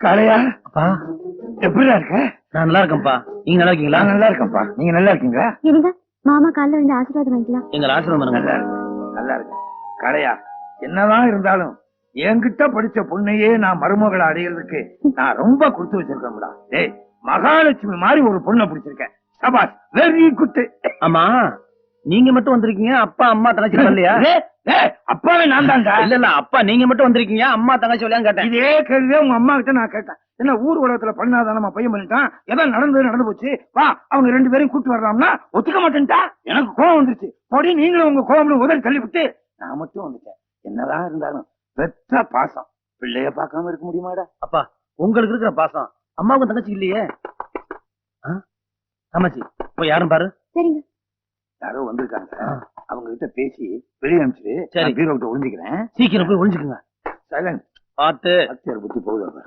காளையா அப்பா எப்படிடா இருக்க? நான் நல்லா இருக்கேன்ப்பா. நீங்க நல்லா இருக்கீங்களா? நான் நல்லா இருக்கேன்ப்பா. நீங்க நல்லா இருக்கீங்களா? என்னங்க மாமா காலைல வந்து ஆசீர்வாதம் வாங்கிக்கலாம். எங்களை ஆசிரமம் பண்ணுங்க. நல்லா இருக்கு, நல்லா இருக்கு. காளையா, என்னதான் இருந்தாலும் என்கிட்ட படிச்ச பொண்ணையே நான் மருமகளை அடையிறதுக்கு நான் ரொம்ப கொடுத்து வச்சிருக்கேன்டா. டேய், மகாலட்சுமி மாதிரி ஒரு பொண்ணை பிடிச்சிருக்கேன். சபாஸ், வெரி குட். ஆமா, நீங்க மட்டும் வந்திருக்கீங்க, அப்பா அம்மா தங்கச்சி வரலையா? அப்பாவே நான் தான்டா. இல்ல அப்பா நீங்க மட்டும் வந்திருக்கீங்க, அம்மா தங்கச்சி வரலையான்னு கேட்டேன். இதே கேள்வியே உங்க அம்மா கிட்ட நான் கேட்டேன். என்ன ஊர் உலகத்துல பண்ணாதான் நம்ம பையன் பண்ணிட்டான், எதாவது நடந்து போச்சு, வா அவங்க 2 பேரையும் கூட்டு வரலாம்னா ஒத்துக்க மாட்டேன்ட்டா. எனக்கு கோவம் வந்துருச்சு. போடி நீங்களும் உங்க கோவம் உதறி தள்ளிவிட்டு நான் மட்டும் வந்துட்டேன். என்னதான் இருந்தாலும் பெத்த பாசம், பிள்ளைய பார்க்காம இருக்க முடியுமாடா? அப்பா உங்களுக்கு இருக்கிற பாசம் அம்மாவுக்கும் தங்கச்சி இல்லையே. தங்கச்சி போய் யாரும் பாரு. சரிங்க. யாரோ வந்திருக்காங்க, அவங்க கிட்ட பேசி வெளியே அனுப்பிச்சு சரி பீரோ கிட்ட ஒளிஞ்சுக்கிறேன். சீக்கிரம் போய் ஒளிஞ்சுக்குங்க. சைலண்ட். பார்த்து அத்தியார் புத்தி போகுது.